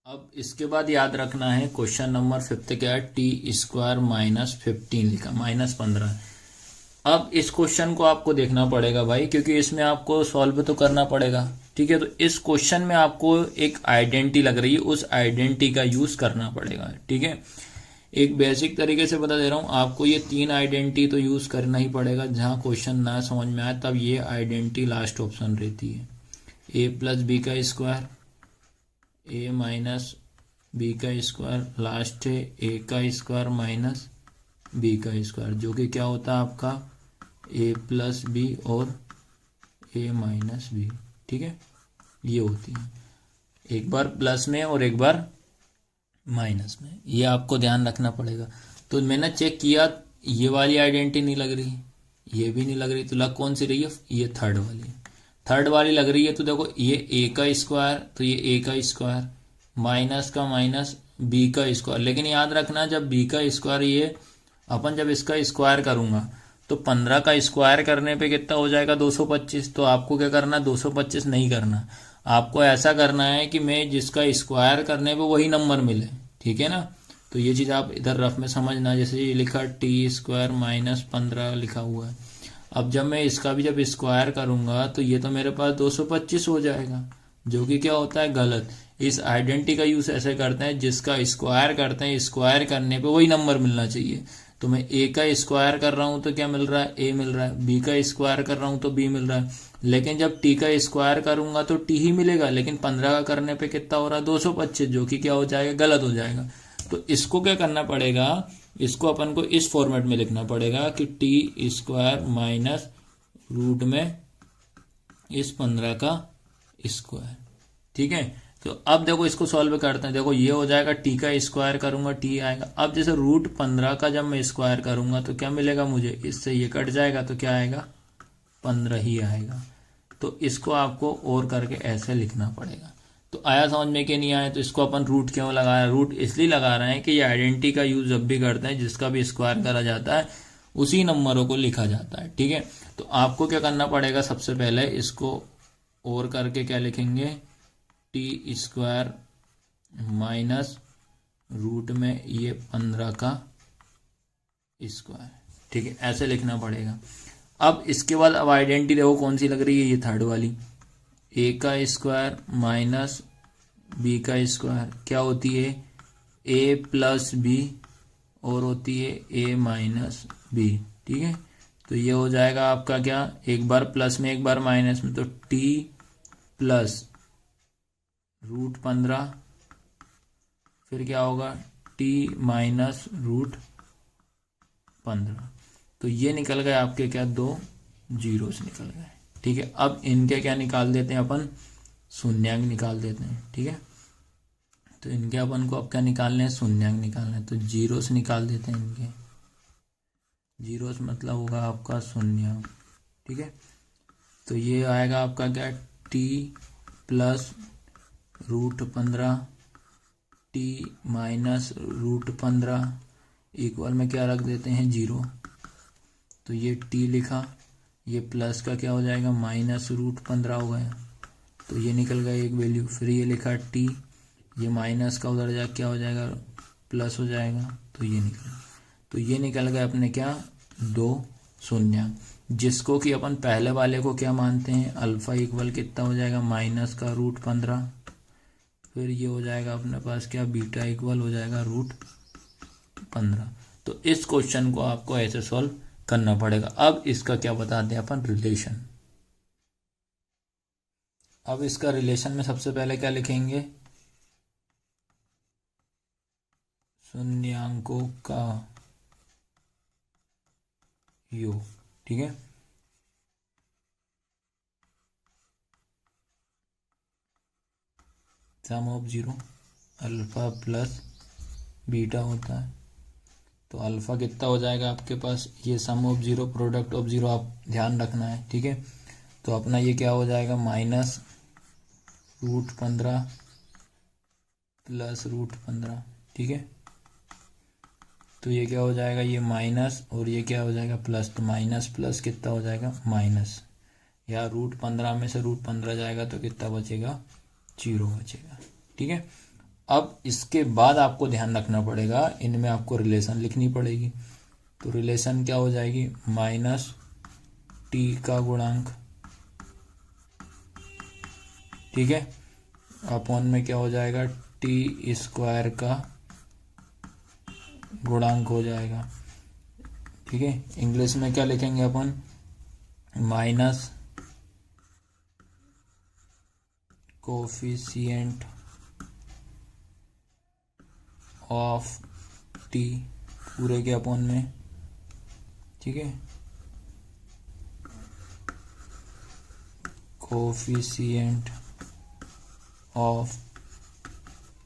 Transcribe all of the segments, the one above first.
अब इसके बाद याद रखना है क्वेश्चन नंबर 5 क्या है, टी स्क्वायर माइनस 15 लिखा, -15। अब इस क्वेश्चन को आपको देखना पड़ेगा भाई, क्योंकि इसमें आपको सॉल्व तो करना पड़ेगा। ठीक है, तो इस क्वेश्चन में आपको एक आइडेंटिटी लग रही है, उस आइडेंटिटी का यूज करना पड़ेगा। ठीक है, एक बेसिक तरीके से बता दे रहा हूं आपको, ये 3 आइडेंटिटी तो यूज करना ही पड़ेगा। जहां क्वेश्चन ना समझ में आए तब ये आइडेंटिटी लास्ट ऑप्शन रहती है। ए प्लस बी का स्क्वायर, ए माइनस बी का स्क्वायर, लास्ट है ए का स्क्वायर माइनस बी का स्क्वायर, जो कि क्या होता है आपका ए प्लस बी और ए माइनस बी। ठीक है, ये होती है, एक बार प्लस में और एक बार माइनस में, ये आपको ध्यान रखना पड़ेगा। तो मैंने चेक किया, ये वाली आइडेंटिटी नहीं लग रही, ये भी नहीं लग रही, तो लग कौन सी रही है, ये थर्ड वाली। थर्ड वाली लग रही है, तो देखो ये ए का स्क्वायर, तो ये ए का स्क्वायर माइनस का माइनस बी का स्क्वायर। लेकिन याद रखना, जब बी का स्क्वायर ये अपन जब इसका स्क्वायर करूंगा तो 15 का स्क्वायर करने पे कितना हो जाएगा, 225। तो आपको क्या करना, 225 नहीं करना, आपको ऐसा करना है कि मैं जिसका स्क्वायर करने पे वही नंबर मिले। ठीक है ना, तो ये चीज आप इधर रफ में समझना। जैसे ये लिखा टी स्क्वायर माइनस 15 लिखा हुआ है, अब जब मैं इसका भी जब स्क्वायर करूंगा तो ये तो मेरे पास 225 हो जाएगा, जो कि क्या होता है, गलत। इस आइडेंटिटी का यूज ऐसे करते हैं, जिसका स्क्वायर करते हैं, स्क्वायर करने पे वही नंबर मिलना चाहिए। तो मैं ए का स्क्वायर कर रहा हूं तो क्या मिल रहा है, ए मिल रहा है, बी का स्क्वायर कर रहा हूं तो बी मिल रहा है। लेकिन जब टी का स्क्वायर करूंगा तो टी ही मिलेगा, लेकिन 15 का करने पे कितना हो रहा है, 225, जो कि क्या हो जाएगा, गलत हो जाएगा। तो इसको क्या करना पड़ेगा, इसको अपन को इस फॉर्मेट में लिखना पड़ेगा कि टी स्क्वायर माइनस रूट में इस 15 का स्क्वायर। ठीक है, तो अब देखो इसको सॉल्व करते हैं। देखो ये हो जाएगा, टी का स्क्वायर करूंगा टी आएगा। अब जैसे रूट 15 का जब मैं स्क्वायर करूंगा तो क्या मिलेगा मुझे, इससे ये कट जाएगा तो क्या आएगा, 15 ही आएगा। तो इसको आपको और करके ऐसे लिखना पड़ेगा। तो आया समझ में कि नहीं आया, तो इसको अपन रूट क्यों लगाया, रूट इसलिए लगा रहे हैं कि ये आइडेंटिटी का यूज जब भी करते हैं, जिसका भी स्क्वायर करा जाता है उसी नंबरों को लिखा जाता है। ठीक है, तो आपको क्या करना पड़ेगा, सबसे पहले इसको और करके क्या लिखेंगे, टी स्क्वायर माइनस रूट में ये 15 का स्क्वायर। ठीक है, ऐसे लिखना पड़ेगा। अब इसके बाद अब आइडेंटिटी देखो कौन सी लग रही है, ये थर्ड वाली, ए का स्क्वायर माइनस बी का स्क्वायर क्या होती है, ए प्लस बी और होती है ए माइनस बी। ठीक है, तो ये हो जाएगा आपका क्या, एक बार प्लस में एक बार माइनस में, तो टी प्लस रूट 15, फिर क्या होगा, टी माइनस रूट 15। तो ये निकल गए आपके क्या, 2 जीरोस निकल गए। ठीक है, अब इनके क्या निकाल देते हैं अपन, शून्यांक निकाल देते हैं। ठीक है, तो इनके अपन को अब क्या निकालने हैं, शून्यांक निकालना है, तो जीरोस निकाल देते हैं इनके। जीरोस मतलब होगा आपका शून्यांक। ठीक है, तो ये आएगा आपका क्या, T plus root 15 T minus root 15 equal में क्या रख देते हैं, 0। तो ये टी लिखा, ये प्लस का क्या हो जाएगा, माइनस रूट 15 हो गया, तो ये निकल गया एक वैल्यू। फिर ये लिखा टी, ये माइनस का उधर जाके क्या हो जाएगा, प्लस हो जाएगा, तो ये निकल। तो ये निकल गया अपने क्या, 2 शून्य, जिसको कि अपन पहले वाले को क्या मानते हैं, अल्फा इक्वल कितना हो जाएगा, माइनस का रूट 15। फिर ये हो जाएगा अपने पास क्या, बीटा इक्वल हो जाएगा रूट 15। तो इस क्वेश्चन को आपको ऐसे सॉल्व करना पड़ेगा। अब इसका क्या बताते हैं अपन, रिलेशन। अब इसका रिलेशन में सबसे पहले क्या लिखेंगे, शून्यांकों का योग। ठीक है, sum of zero alpha plus beta होता है, तो अल्फा कितना हो जाएगा आपके पास, ये sum of zero product of zero आप ध्यान रखना है। ठीक है, तो अपना ये क्या हो जाएगा, माइनस रूट 15 प्लस रूट 15। ठीक है, तो ये क्या हो जाएगा, ये माइनस और ये क्या हो जाएगा, प्लस। तो माइनस प्लस कितना हो जाएगा, माइनस, या रूट 15 में से रूट 15 जाएगा तो कितना बचेगा, 0 बचेगा। ठीक है, अब इसके बाद आपको ध्यान रखना पड़ेगा, इनमें आपको रिलेशन लिखनी पड़ेगी। तो रिलेशन क्या हो जाएगी, माइनस टी का गुणांक, ठीक है, अपॉन में क्या हो जाएगा, टी स्क्वायर का गुणांक हो जाएगा। ठीक है, इंग्लिश में क्या लिखेंगे अपन, माइनस कोफिशिएंट ऑफ टी पूरे के अपॉन में, ठीक है, कोफिशिएंट ऑफ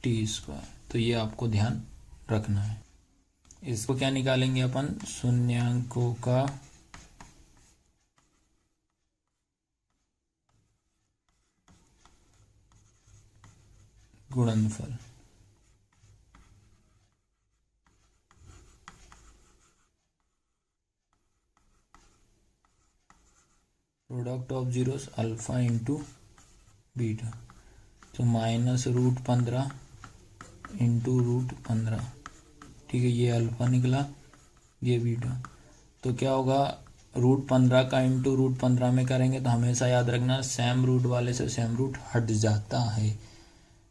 टी स्क्वायर। तो ये आपको ध्यान रखना है। इसको क्या निकालेंगे अपन, शून्यांकों का गुणनफल। Product of zeros alpha into beta, तो -√15 इंटू √15, ठीक है, ये अल्फा निकला, ये बीटा। तो क्या होगा, √15 का इंटू √15 में करेंगे तो हमेशा याद रखना सेम रूट वाले से सेम रूट हट जाता है।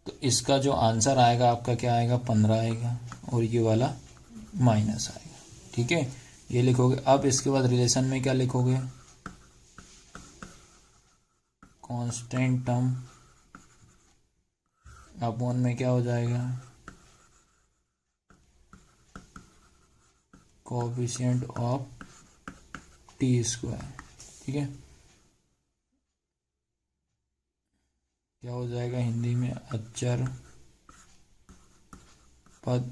तो इसका जो आंसर आएगा आपका क्या आएगा, 15 आएगा, और ये वाला माइनस आएगा। ठीक है, ये लिखोगे। अब इसके बाद रिलेशन में क्या लिखोगे, कांस्टेंट टर्म अपॉन में क्या हो जाएगा, कोएफिशिएंट ऑफ टी स्क्वायर। ठीक है, क्या हो जाएगा हिंदी में, अचर पद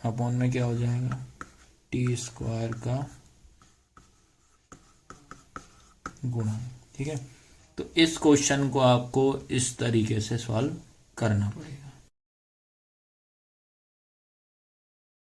अपॉन में क्या हो जाएगा, टी स्क्वायर का गुणा। ठीक है, तो इस क्वेश्चन को आपको इस तरीके से सॉल्व करना पड़ेगा।